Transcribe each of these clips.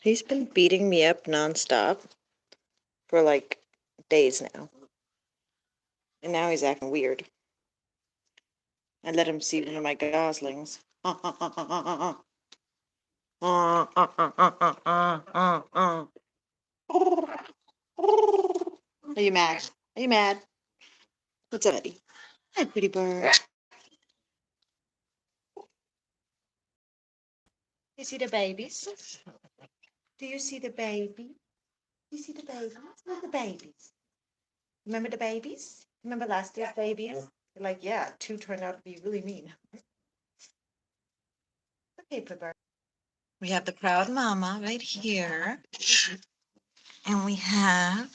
He's been beating me up nonstop for like days now. And now he's acting weird. I let him see one of my goslings. Are you mad? Are you mad? What's up, Eddie? Hi, pretty bird. You see the babies? Do you see the baby? You see the babies? Where are the babies? Remember the babies? Remember last year's babies? You're like, yeah, two turned out to be really mean. Okay, pretty bird. We have the proud mama right here. And we have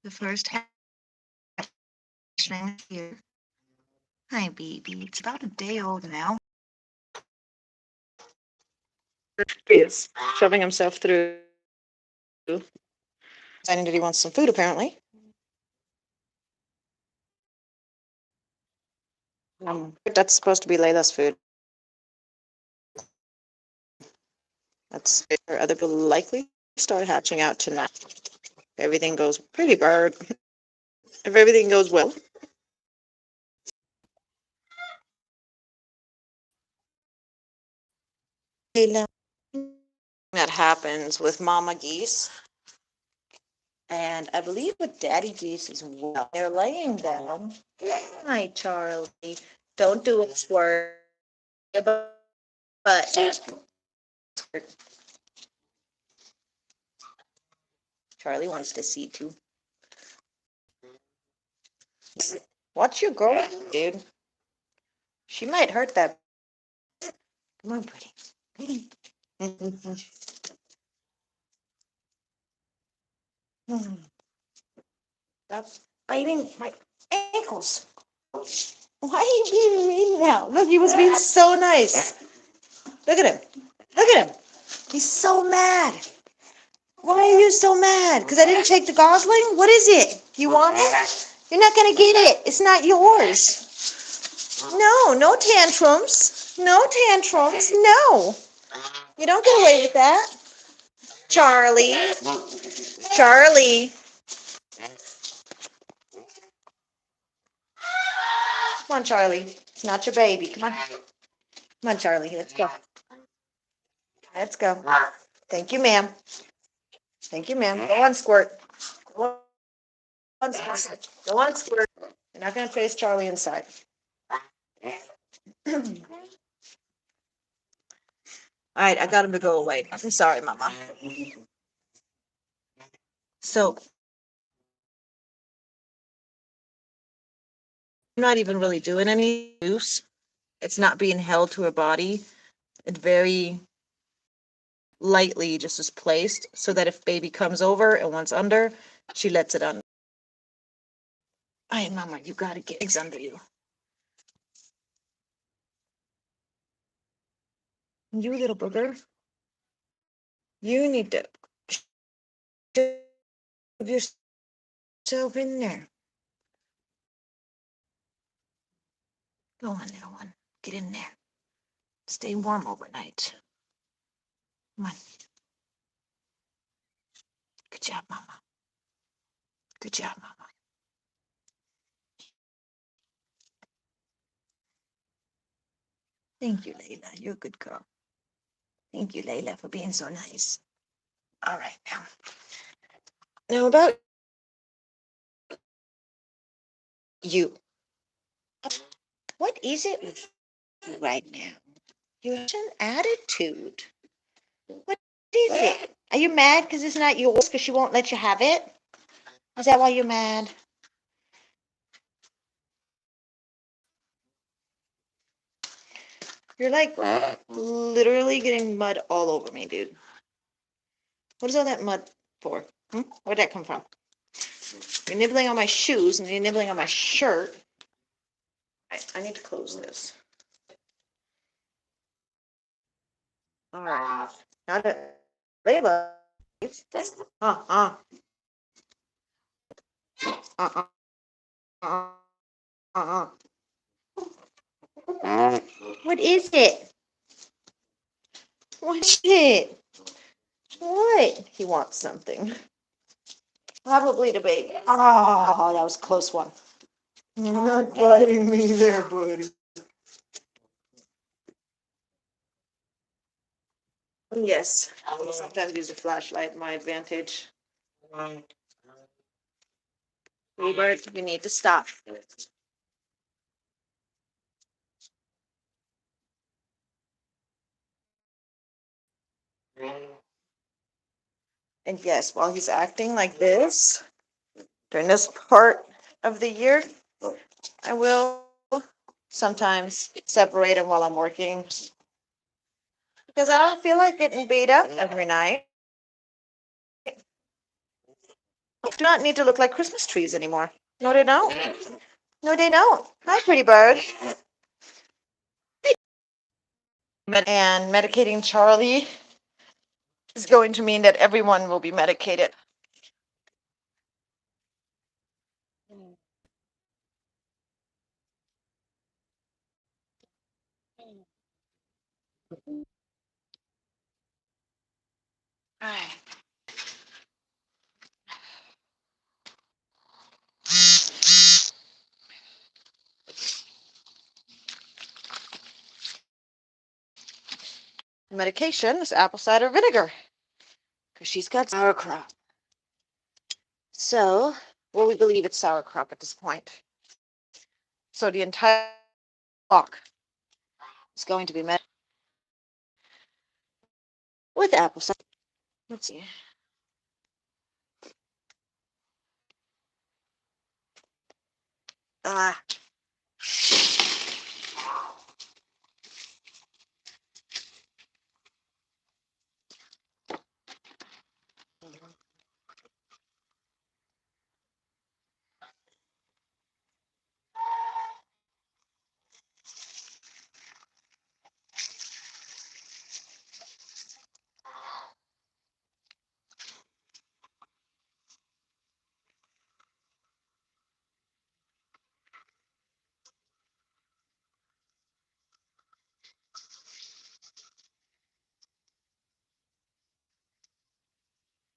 the first hatchling here. Hi, baby. It's about a day old now. He is shoving himself through. Deciding that he wants some food, apparently. That's supposed to be Layla's food. That's where other people likely start hatching out tonight. If everything goes pretty bird. If everything goes well. Layla. That happens with mama geese. And I believe with daddy geese as well. They're laying down. Hi, Charlie. Don't do it, squirt. But Charlie wants to see too. Watch your girl, dude. She might hurt that. Come on, pretty. Stop biting my ankles. Why are you being mean now? Look, he was being so nice. Look at him. Look at him. He's so mad. Why are you so mad? Because I didn't take the gosling? What is it? You want it? You're not going to get it. It's not yours. No, no tantrums. No tantrums. No. You don't get away with that. Charlie. Charlie. Come on, Charlie. It's not your baby. Come on. Come on, Charlie. Let's go. Let's go. Thank you, ma'am. Thank you, ma'am. Go on, Squirt. Go on, Squirt. Go on, Squirt. You're not going to chase Charlie inside. All right, I got him to go away. I'm sorry, Mama. So I'm not even really doing any use. It's not being held to her body. It very lightly just is placed so that if baby comes over and wants under, she lets it under. All right, Mama, you got to get eggs under you. You little booger. You need to shove yourself in there. Go on, little one. Get in there. Stay warm overnight. Come on. Good job, Mama. Good job, Mama. Thank you, Layla. You're a good girl. Thank you, Layla, for being so nice. All right, now. Now about you. What is it with you right now? You have an attitude. What is it? Are you mad because it's not yours because she won't let you have it? Is that why you're mad? You're like literally getting mud all over me, dude. What is all that mud for? Where'd that come from? You're nibbling on my shoes and you're nibbling on my shirt. I need to close this. All right. Now that Layla, uh, uh, uh, uh, uh. What is it? What is it? What? He wants something. Probably the baby. Oh, that was a close one. You're not biting me there, buddy. Yes, I will sometimes use a flashlight, my advantage. Robert, you need to stop. And yes, while he's acting like this, during this part of the year, I will sometimes separate him while I'm working because I don't feel like getting beat up every night. Do not need to look like Christmas trees anymore. No, they don't. No, they don't. Hi, pretty bird. And medicating Charlie is going to mean that everyone will be medicated. All right. Medication is apple cider vinegar because she's got sauerkraut. So, well, we believe it's sauerkraut at this point. So the entire walk is going to be met with apple cider. Let's see. Ah.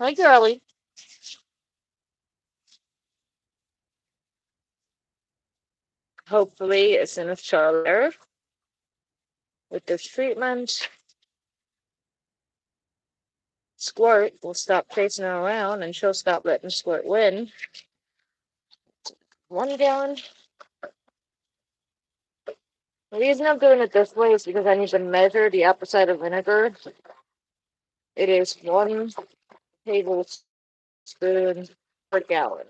Hi, girlie. Hopefully, as soon as Charlie with this treatment, Squirt will stop chasing her around and she'll stop letting Squirt win. 1 gallon. The reason I'm doing it this way is because I need to measure the apple cider vinegar. It is 1 tablespoon per gallon.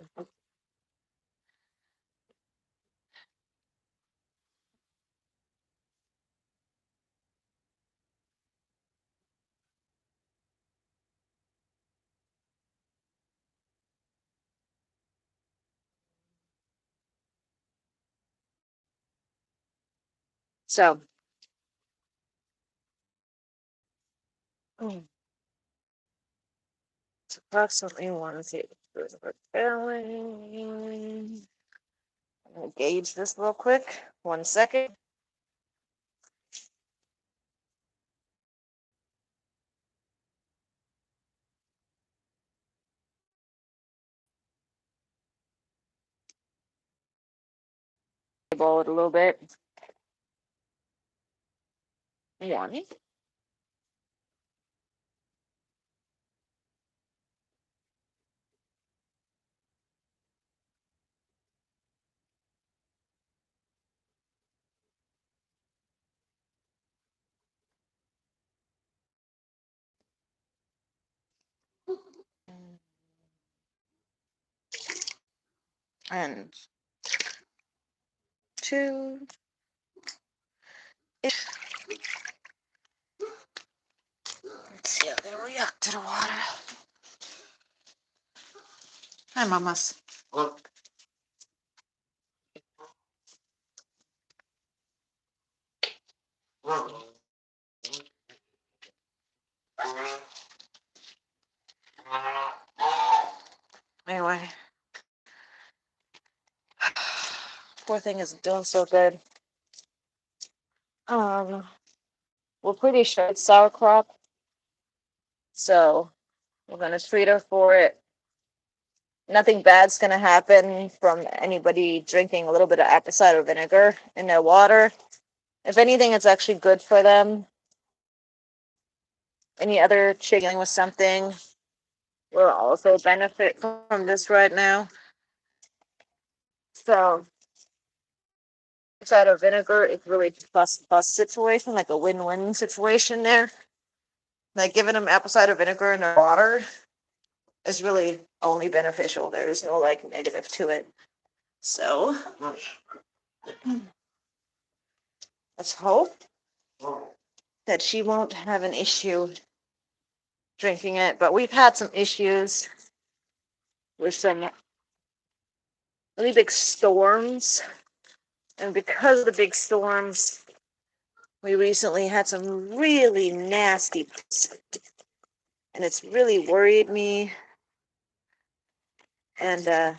So, it's approximately 1 tablespoon per gallon. I'm going to gauge this real quick. 1 second. Ball it a little bit. 1. And 2. Let's see how they react to the water. Hi, mamas. Anyway, poor thing isn't doing so good. we're pretty sure it's sauerkraut, so we're gonna treat her for it. Nothing bad's gonna happen from anybody drinking a little bit of apple cider vinegar in their water. If anything, it's actually good for them. Any other chick dealing with something will also benefit from this right now. So, cider vinegar is really plus situation, like a win-win situation there. Like giving them apple cider vinegar in their water is really only beneficial. There is no like negative to it. So let's hope that she won't have an issue drinking it. But we've had some issues with some really big storms. And because of the big storms, we recently had some really nasty, and it's really worried me. And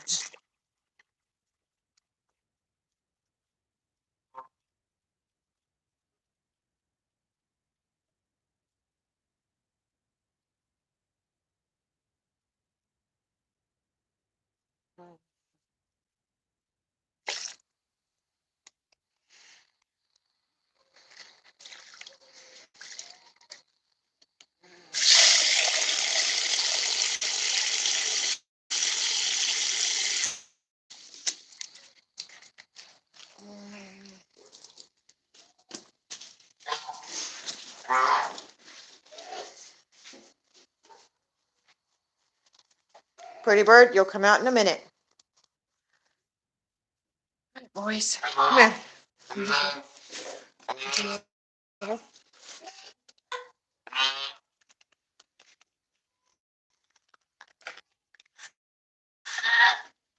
pretty bird, you'll come out in a minute. Boys, come here.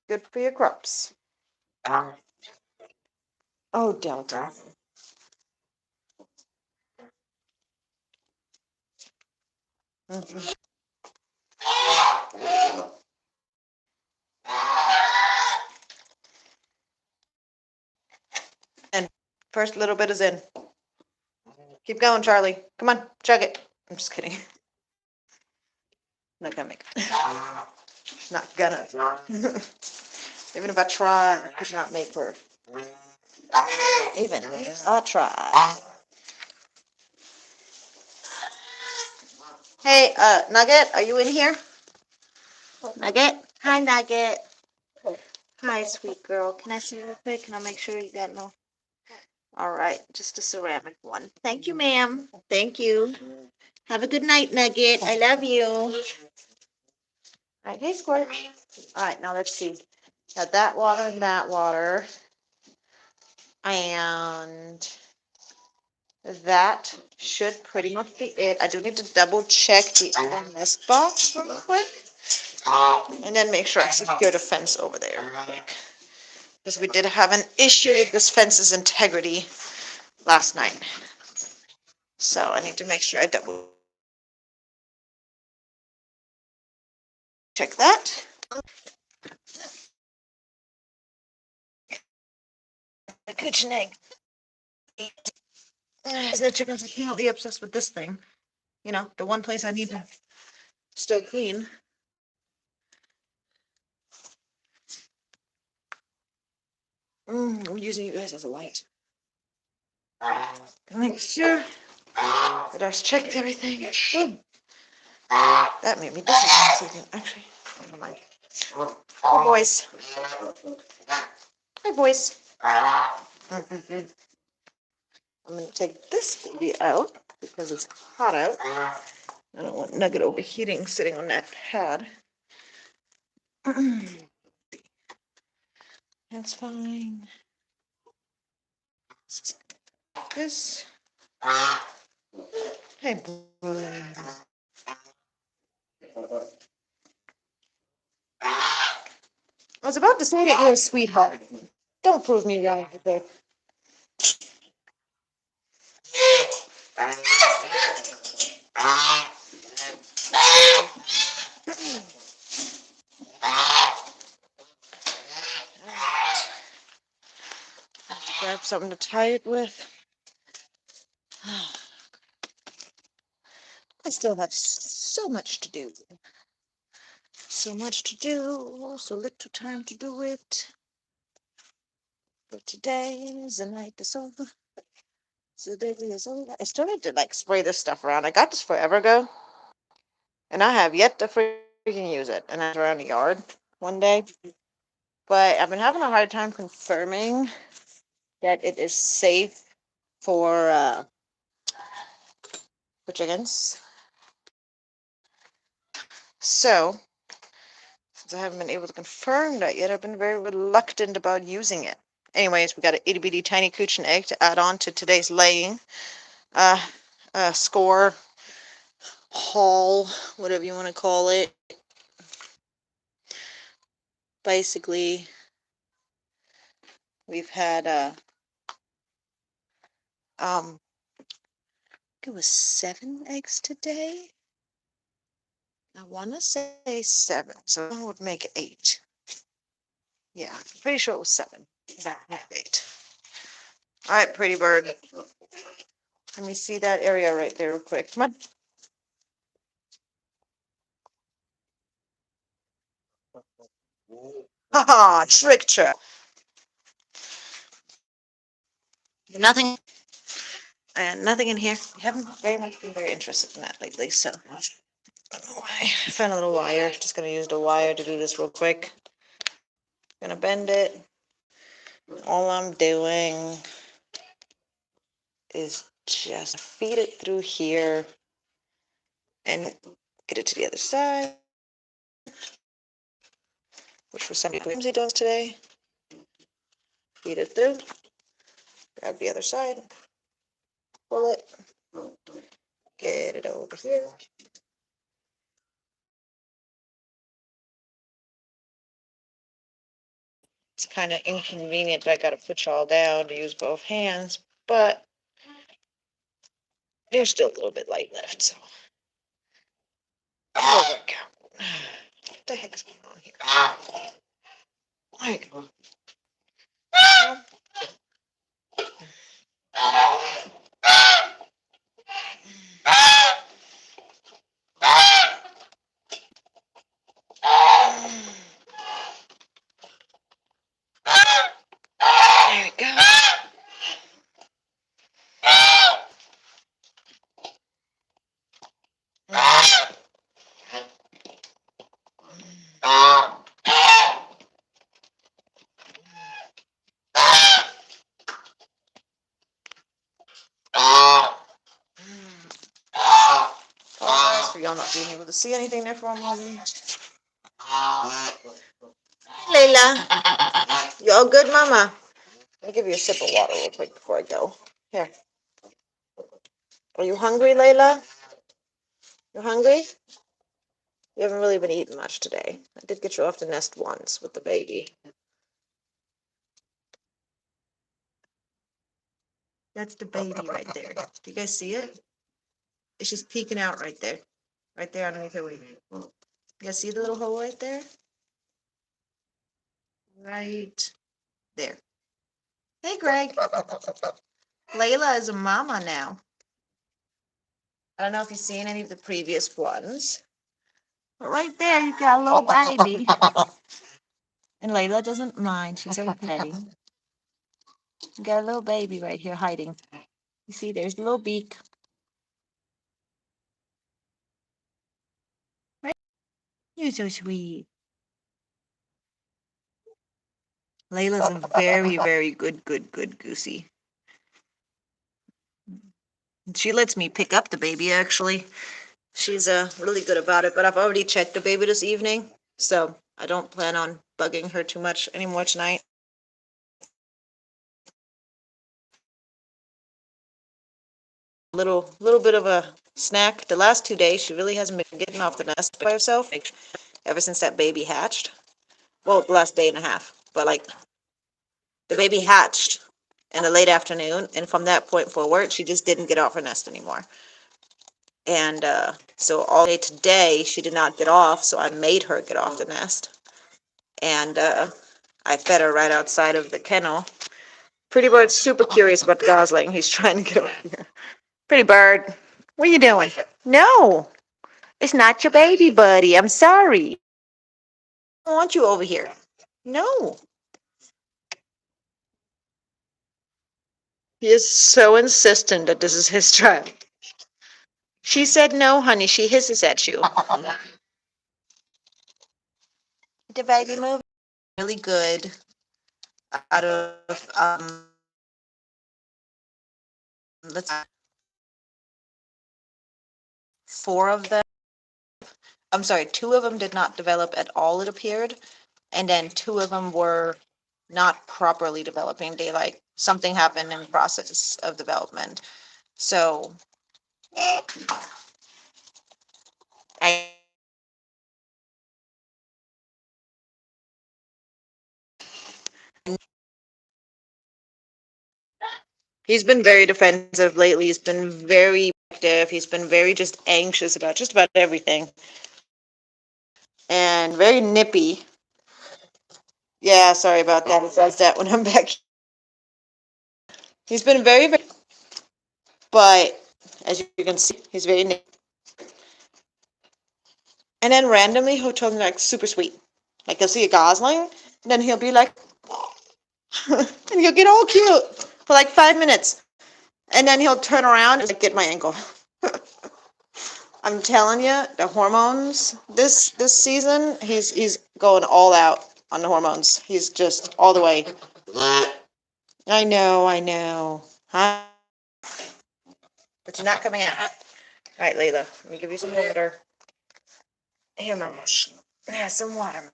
Good for your crops. Oh, Delta. Mhm. And first little bit is in. Keep going, Charlie. Come on, chug it. I'm just kidding. Not gonna make it. Not gonna. Even if I try, I could not make her. Even if I try. Hey, Nugget, are you in here? Nugget? Hi, Nugget. Hi, sweet girl. Can I see you real quick? Can I make sure you got no? All right, just a ceramic one. Thank you, ma'am. Thank you. Have a good night, Nugget. I love you. All right, hey, Squirt. All right, now let's see. Got that water and that water. And that should pretty much be it. I do need to double check the MS box real quick. And then make sure I secure the fence over there. Because we did have an issue with this fence's integrity last night. So I need to make sure I double check that. The kitchen egg. The chickens, I can't be obsessed with this thing. You know, the one place I need to still clean. I'm using you guys as a light. Make sure that I've checked everything. That made me dizzy. Actually, never mind. Oh, boys. Hi, boys. I'm going to take this baby out because it's hot out. I don't want Nugget overheating sitting on that pad. That's fine. This. Hey, boy. I was about to say that you're a sweetheart. Don't prove me wrong with it. Grab something to tie it with. still have so much to do. So much to do, so little time to do it. But today is the night that's over. So the day is over. I started to like spray this stuff around. I got this forever ago, and I have yet to freaking use it. And I was around the yard one day. But I've been having a hard time confirming that it is safe for chickens. So, since I haven't been able to confirm that yet, I've been very reluctant about using it. Anyways, we got an itty bitty tiny cooch and egg to add on to today's laying score, haul, whatever you want to call it. Basically, we've had it was 7 eggs today. I want to say 7, so that would make 8. Yeah, I'm pretty sure it was 7. That would make 8. All right, pretty bird. Let me see that area right there real quick. Come on. Haha, tricked. Nothing, and nothing in here. I haven't very much been very interested in that lately, so I don't know why. I found a little wire. Just gonna use the wire to do this real quick. Gonna bend it. All I'm doing is just feed it through here and get it to the other side, which for some people he does today. Feed it through, grab the other side, pull it, get it over here. It's kind of inconvenient. I got to put y'all down to use both hands, but there's still a little bit light left, so it'll work out. What the heck is going on here? There you go. There we go. Apologize for y'all not being able to see anything there for a moment. Layla, you all good, Mama? Let me give you a sip of water real quick before I go. Here. Are you hungry, Layla? You hungry? You haven't really been eating much today. I did get you off the nest once with the baby. That's the baby right there. Do you guys see it? It's just peeking out right there. Right there underneath her wing. You guys see the little hole right there? Right there. Hey, Greg. Layla is a mama now. I don't know if you've seen any of the previous ones. But right there, you got a little baby. And Layla doesn't mind. She's okay. You got a little baby right here hiding. You see, there's the little beak. Right? You're so sweet. Layla's a very, very good goosey. She lets me pick up the baby, actually. She's really good about it, but I've already checked the baby this evening, so I don't plan on bugging her too much anymore tonight. Little bit of a snack. The last 2 days, she really hasn't been getting off the nest by herself ever since that baby hatched. Well, the last day and a half, but like the baby hatched in the late afternoon, and from that point forward, she just didn't get off her nest anymore. And so all day today, she did not get off, so I made her get off the nest. And I fed her right outside of the kennel. Pretty Bird's super curious about the Gosling. He's trying to get over here. Pretty Bird, what are you doing? No. It's not your baby, buddy. I'm sorry. I don't want you over here. No. He is so insistent that this is his child. She said no, honey. She hisses at you. The baby movie really good. Out of let's four of them. I'm sorry, two of them did not develop at all. It appeared, and then two of them were not properly developing. They like something happened in the process of development. So I he's been very defensive lately. He's been very active. He's been very just anxious about just about everything. And very nippy. Yeah, sorry about that. It does that when I'm back. He's been very, but as you can see, he's very nippy. And then randomly he'll turn like super sweet. Like he'll see a gosling, and then he'll be like, and he'll get all cute for like 5 minutes. And then he'll turn around and like, get my ankle. I'm telling you, the hormones this season, he's going all out on the hormones. He's just all the way. I know. Huh? But you're not coming out. All right, Layla, let me give you some water. Here, Mama. Yeah, some water.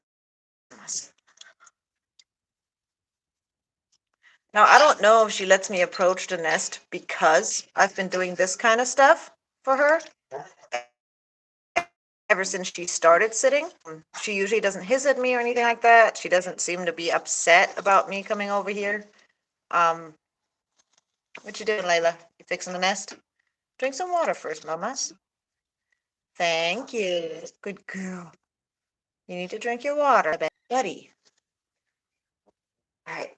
Now, I don't know if she lets me approach the nest because I've been doing this kind of stuff for her ever since she started sitting. She usually doesn't hiss at me or anything like that. She doesn't seem to be upset about me coming over here. What you doing, Layla? You fixing the nest? Drink some water first, mamas. Thank you. Good girl. You need to drink your water, buddy. All right.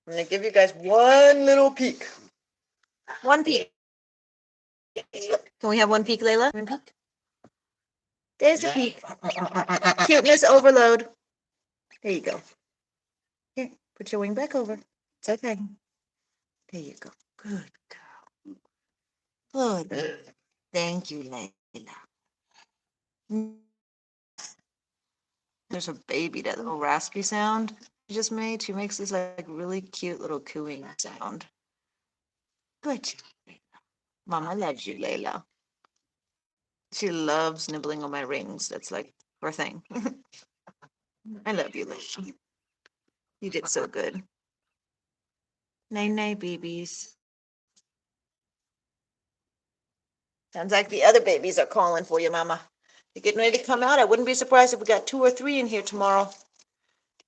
I'm going to give you guys one little peek. One peek. Can we have one peek, Layla? One peek. There's a peek. Cuteness overload. There you go. Here, put your wing back over. It's okay. There you go. Good girl. Good. Thank you, Layla. There's a baby, that little raspy sound she just made. She makes this like really cute little cooing sound. Good. Mama loves you, Layla. She loves nibbling on my rings. That's like her thing. I love you, Layla. You did so good. Night night, babies. Sounds like the other babies are calling for you, Mama. You're getting ready to come out. I wouldn't be surprised if we got 2 or 3 in here tomorrow.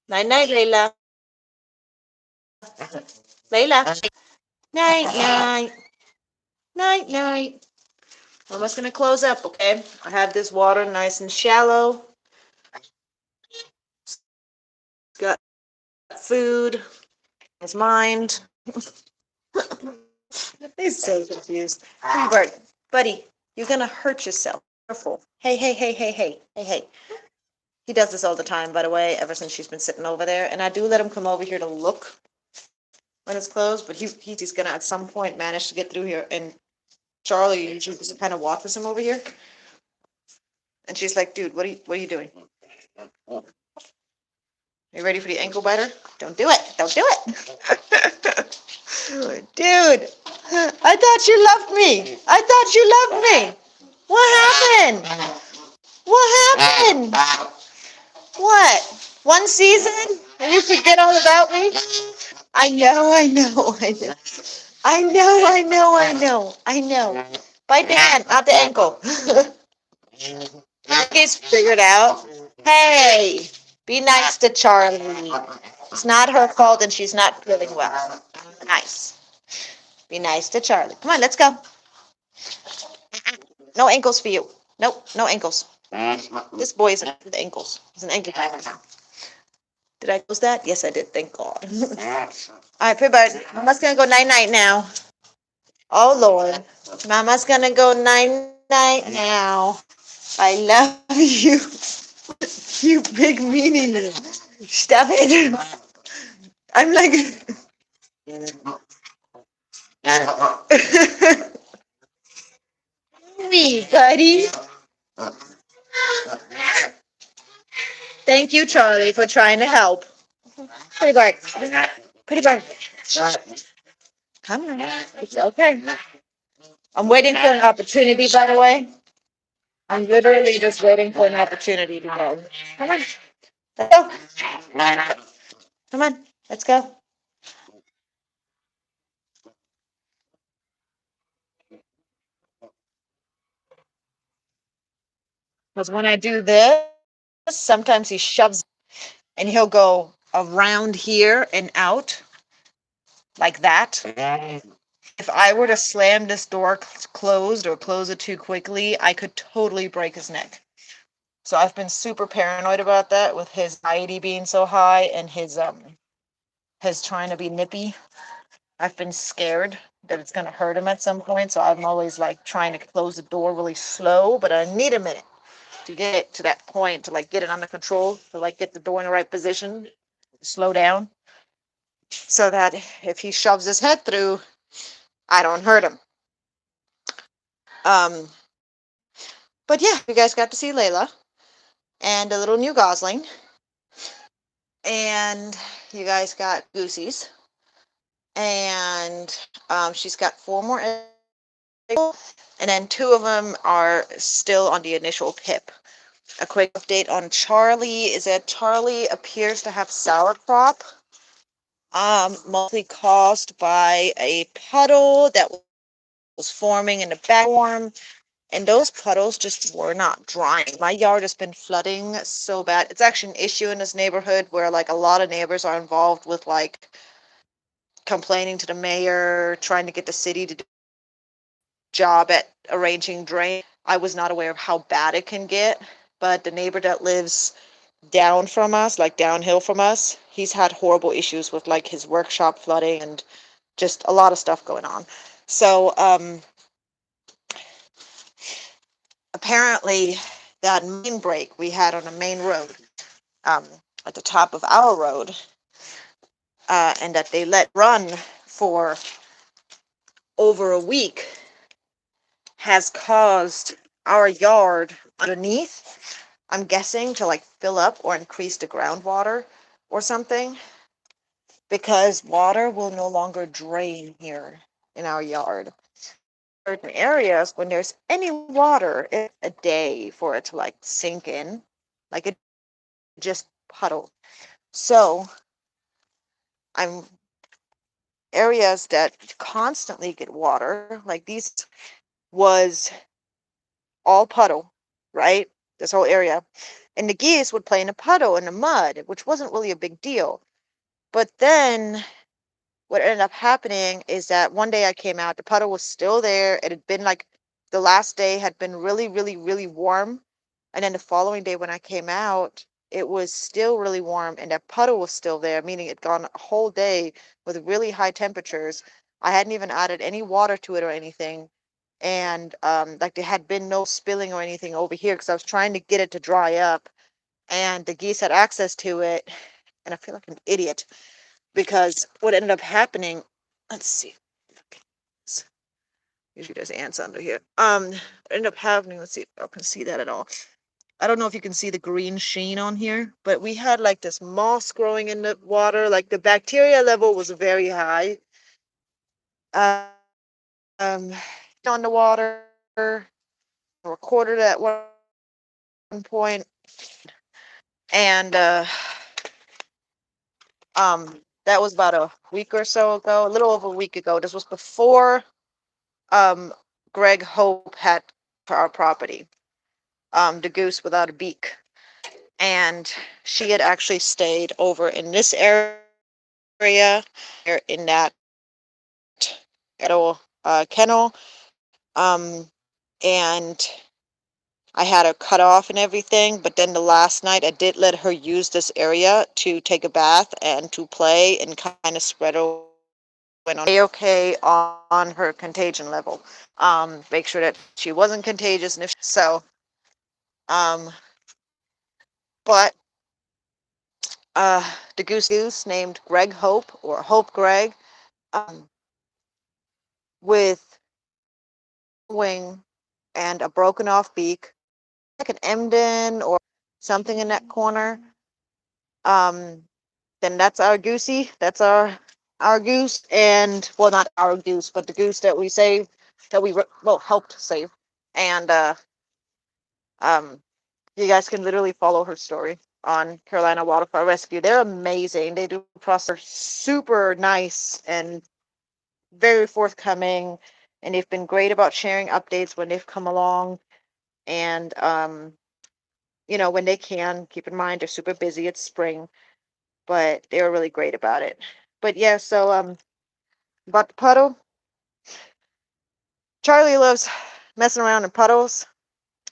Night night, Layla. Layla. Night night. Night night. Mama's gonna close up, okay? I have this water nice and shallow. It's got food. His mind. He's so confused. Hey, Bert, buddy, you're gonna hurt yourself. Careful. Hey, hey, hey, hey, hey, hey, hey. He does this all the time, by the way, ever since she's been sitting over there. And I do let him come over here to look when it's closed, but he's gonna at some point manage to get through here. And Charlie usually just kind of watches him over here. And she's like, dude, what are you doing? Are you ready for the ankle biter? Don't do it. Don't do it. Dude, I thought you loved me. I thought you loved me. What happened? What happened? What? One season? And you forget all about me? I know, I know, I know. I know, I know, I know, I know. Bite the hand, not the ankle. He's figured out. Hey, be nice to Charlie. It's not her fault and she's not feeling well. Nice. Be nice to Charlie. Come on, let's go. No ankles for you. Nope, no ankles. This boy isn't with ankles. He's an ankle biter. Did I close that? Yes, I did. Thank God. All right, Pitbird. Mama's gonna go night night now. Oh Lord. Mama's gonna go night night now. I love you. You big meanie. Stop it. I'm like, me, buddy. Thank you, Charlie, for trying to help. Pretty bird. Pretty bird. Come on. It's okay. I'm waiting for an opportunity, by the way. I'm literally just waiting for an opportunity to go. Come on. Let's go. Come on. Let's go. Because when I do this, sometimes he shoves and he'll go around here and out like that. If I were to slam this door closed or close it too quickly, I could totally break his neck. So I've been super paranoid about that with his anxiety being so high and his trying to be nippy. I've been scared that it's gonna hurt him at some point, so I'm always like trying to close the door really slow, but I need a minute to get to that point to like get it under control, to like get the door in the right position, slow down, so that if he shoves his head through, I don't hurt him. Um, but yeah, you guys got to see Layla and a little new Gosling, and you guys got Goosies, and she's got 4 more eggs, and then 2 of them are still on the initial pip. A quick update on Charlie is that Charlie appears to have sauerkraut, mostly caused by a puddle that was forming in the back form, and those puddles just were not drying. My yard has been flooding so bad. It's actually an issue in this neighborhood where like a lot of neighbors are involved with like complaining to the mayor, trying to get the city to do a job at arranging drain. I was not aware of how bad it can get, but the neighbor that lives down from us, like downhill from us, he's had horrible issues with like his workshop flooding and just a lot of stuff going on. So apparently that main break we had on the main road, um, at the top of our road, and that they let run for over a week, has caused our yard underneath, I'm guessing, to like fill up or increase the groundwater or something, because water will no longer drain here in our yard. Certain areas, when there's any water, it's a day for it to like sink in, like it just puddle. So I'm areas that constantly get water, like these was all puddle, right? This whole area. And the geese would play in a puddle in the mud, which wasn't really a big deal. But then what ended up happening is that one day I came out, the puddle was still there. It had been like the last day had been really, really, really warm. And then the following day when I came out, it was still really warm and that puddle was still there, meaning it'd gone a whole day with really high temperatures. I hadn't even added any water to it or anything. And like there had been no spilling or anything over here because I was trying to get it to dry up and the geese had access to it. And I feel like an idiot because what ended up happening, let's see, usually there's ants under here. Ended up happening, let's see if I can see that at all. I don't know if you can see the green sheen on here, but we had like this moss growing in the water. Like the bacteria level was very high. Um, on the water, recorded at one point, and that was about a week or so ago, a little over a week ago. This was before Greg Hope had our property, the goose without a beak, and she had actually stayed over in this area, in that kennel, and I had her cut off and everything, but then the last night I did let her use this area to take a bath and to play and kind of spread her, went on okay on her contagion level. Make sure that she wasn't contagious, and if so, Um, but the goose named Greg Hope, or Hope Greg, um, with wing and a broken off beak, like an Emden or something in that corner. Um, then that's our goosey. That's our goose, and well, not our goose, but the goose that we saved, that we well helped save. And um, you guys can literally follow her story on Carolina Wildfire Rescue. They're amazing. They do process super nice and very forthcoming, and they've been great about sharing updates when they've come along. And when they can, keep in mind they're super busy. It's spring, but they were really great about it. But yeah, so about the puddle, Charlie loves messing around in puddles,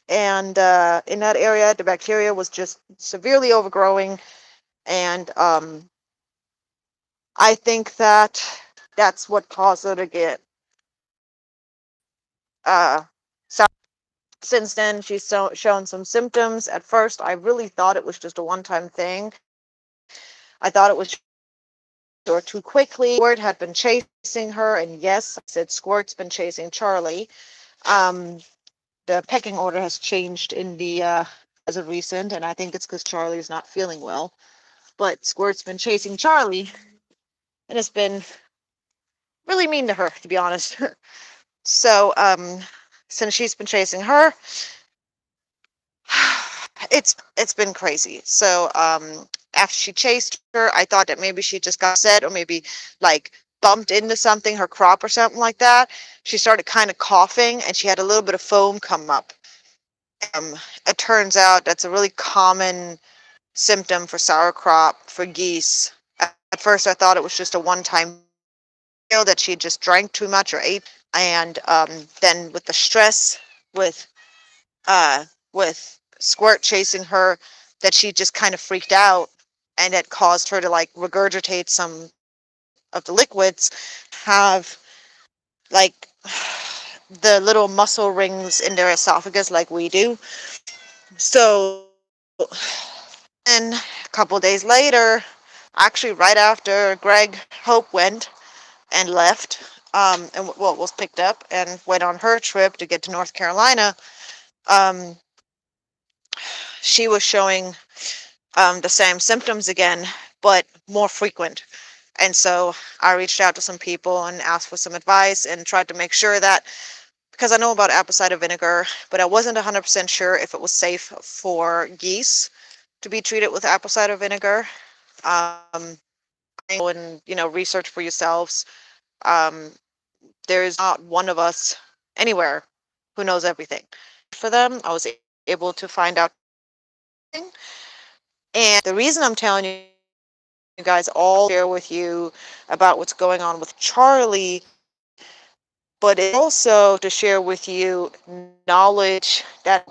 and in that area, the bacteria was just severely overgrowing, and I think that's what caused her to get sour. Since then, she's shown some symptoms. At first, I really thought it was just a one-time thing. I thought it was or too quickly. Squirt had been chasing her, and yes, I said Squirt's been chasing Charlie. Um, the pecking order has changed in the as of recent, and I think it's because Charlie is not feeling well. But Squirt's been chasing Charlie, and it's been really mean to her, to be honest. So, since she's been chasing her, it's been crazy. So, after she chased her, I thought that maybe she just got upset or maybe like bumped into something, her crop or something like that. She started kind of coughing and she had a little bit of foam come up. Um, it turns out that's a really common symptom for sauerkraut for geese. At first, I thought it was just a one-time deal that she just drank too much or ate, and then with the stress, with uh, with Squirt chasing her, that she just kind of freaked out, and it caused her to like regurgitate some of the liquids, have like the little muscle rings in their esophagus like we do. So then a couple days later, actually right after Greg Hope went and left, and well, was picked up and went on her trip to get to North Carolina, um, she was showing the same symptoms again, but more frequent. And so I reached out to some people and asked for some advice and tried to make sure that, because I know about apple cider vinegar, but I wasn't 100% sure if it was safe for geese to be treated with apple cider vinegar. And research for yourselves. Um, there is not one of us anywhere who knows everything. For them, I was able to find out. And the reason I'm telling you guys all share with you about what's going on with Charlie, but it's also to share with you knowledge that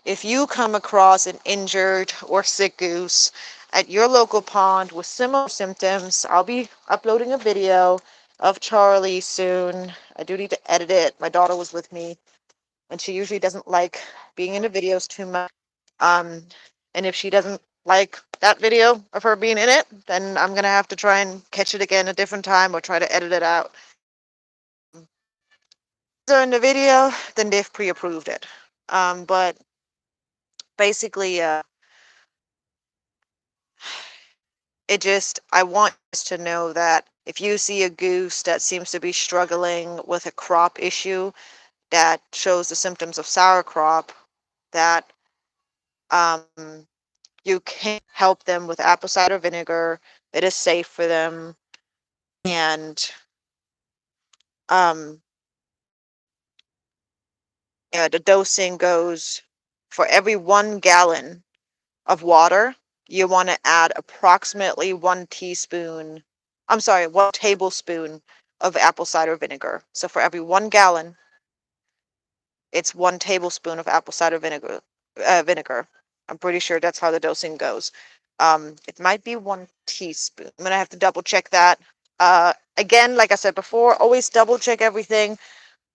if you come across an injured or sick goose at your local pond with similar symptoms. I'll be uploading a video of Charlie soon. I do need to edit it. My daughter was with me, and she usually doesn't like being in the videos too much. Um, and if she doesn't like that video of her being in it, then I'm gonna have to try and catch it again a different time or try to edit it out. So in the video, then they've pre-approved it. But basically, I want us to know that if you see a goose that seems to be struggling with a crop issue that shows the symptoms of sauerkraut, that um, you can help them with apple cider vinegar. It is safe for them. And um, the dosing goes for every 1 gallon of water, you want to add approximately 1 tablespoon of apple cider vinegar. So for every 1 gallon, it's 1 tablespoon of apple cider vinegar. I'm pretty sure that's how the dosing goes. It might be 1 teaspoon. I'm gonna have to double check that. Again, like I said before, always double check everything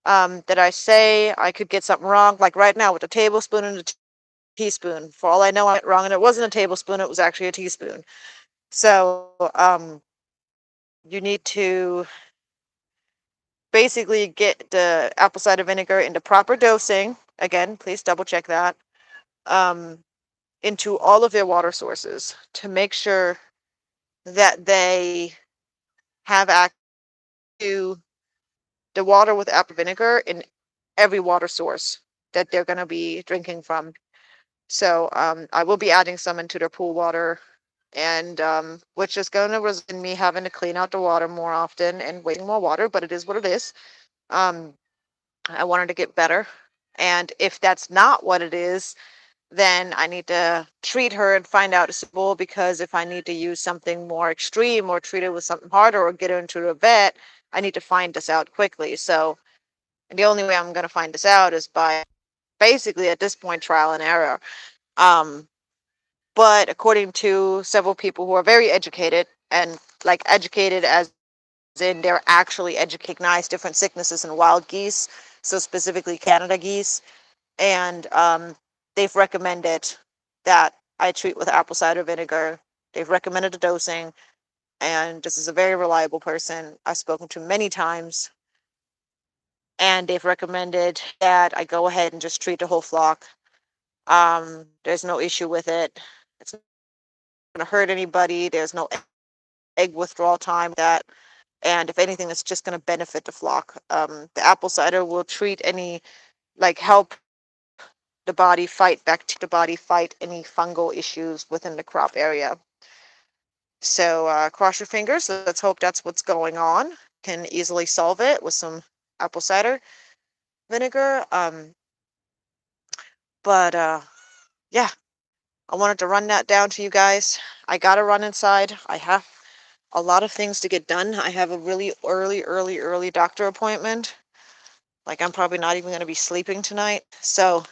that I say. I could get something wrong. Like right now with the tablespoon and the teaspoon. For all I know, I went wrong, and it wasn't a tablespoon. It was actually a teaspoon. So you need to basically get the apple cider vinegar into proper dosing. Again, please double check that. Into all of their water sources to make sure that they have access to the water with apple vinegar in every water source that they're going to be drinking from. So I will be adding some into their pool water, and which is going to result in me having to clean out the water more often and wasting more water, but it is what it is. Um, I wanted to get better. And if that's not what it is, then I need to treat her and find out if it's suitable, because if I need to use something more extreme or treat her with something harder or get her into a vet, I need to find this out quickly. So the only way I'm going to find this out is by basically at this point trial and error. Um, but according to several people who are very educated, and like educated as in they're actually educated, recognize different sicknesses in wild geese, so specifically Canada geese, and they've recommended that I treat with apple cider vinegar. They've recommended a dosing, and this is a very reliable person I've spoken to many times, and they've recommended that I go ahead and just treat the whole flock. There's no issue with it. It's not going to hurt anybody. There's no egg withdrawal time that, and if anything, it's just going to benefit the flock. The apple cider will treat any, like, help the body fight any fungal issues within the crop area. So cross your fingers. Let's hope that's what's going on. Can easily solve it with some apple cider vinegar. But yeah, I wanted to run that down to you guys. I gotta run inside. I have a lot of things to get done. I have a really early doctor appointment. Like, I'm probably not even gonna be sleeping tonight. So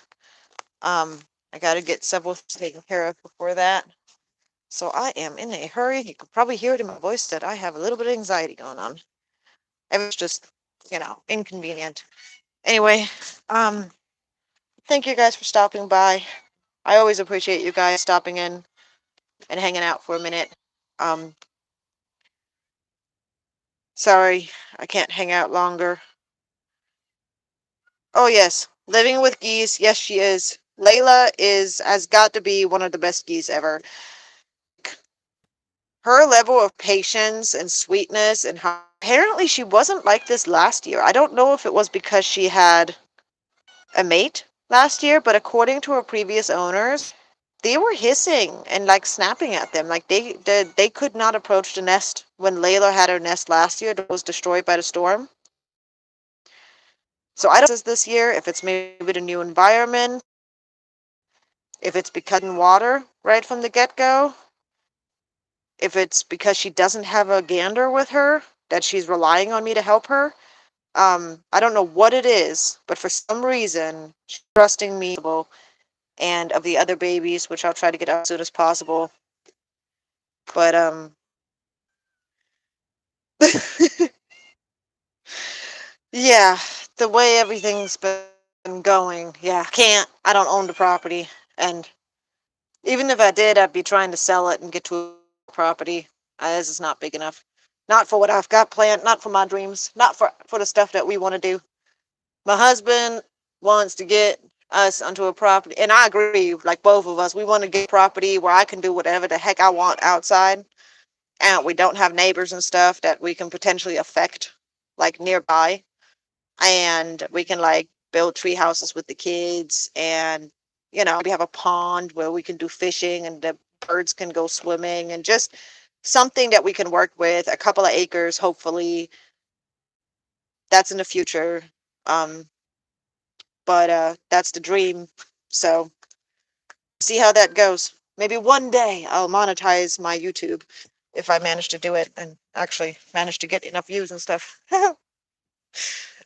I gotta get several things taken care of before that. So I am in a hurry. You can probably hear it in my voice that I have a little bit of anxiety going on. It's just, inconvenient. Anyway, thank you guys for stopping by. I always appreciate you guys stopping in and hanging out for a minute. Um, Sorry, I can't hang out longer. Oh yes, living with geese. Yes, she is. Layla has got to be one of the best geese ever. Her level of patience and sweetness, and how apparently she wasn't like this last year. I don't know if it was because she had a mate last year, but according to her previous owners, they were hissing and like snapping at them. Like they could not approach the nest when Layla had her nest last year that was destroyed by the storm. So I don't know if this year, if it's maybe the new environment, if it's because in water right from the get-go, if it's because she doesn't have a gander with her, that she's relying on me to help her. I don't know what it is, but for some reason, she's trusting me and of the other babies, which I'll try to get out as soon as possible. But yeah, the way everything's been going, yeah, I don't own the property, and even if I did, I'd be trying to sell it and get to a property. This is not big enough. Not for what I've got planned, not for my dreams, not for the stuff that we want to do. My husband wants to get us onto a property, and I agree, like both of us, we want to get a property where I can do whatever the heck I want outside, and we don't have neighbors and stuff that we can potentially affect, like nearby, and we can like build tree houses with the kids, and maybe have a pond where we can do fishing and the birds can go swimming, and just something that we can work with, a couple of acres, hopefully. That's in the future. um but that's the dream. So see how that goes. Maybe one day I'll monetize my YouTube if I manage to do it and actually manage to get enough views and stuff.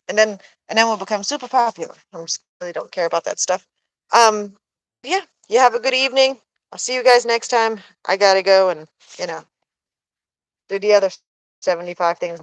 and then we'll become super popular. Really don't care about that stuff. Um, yeah, you have a good evening. I'll see you guys next time. I gotta go and, do the other 75 things.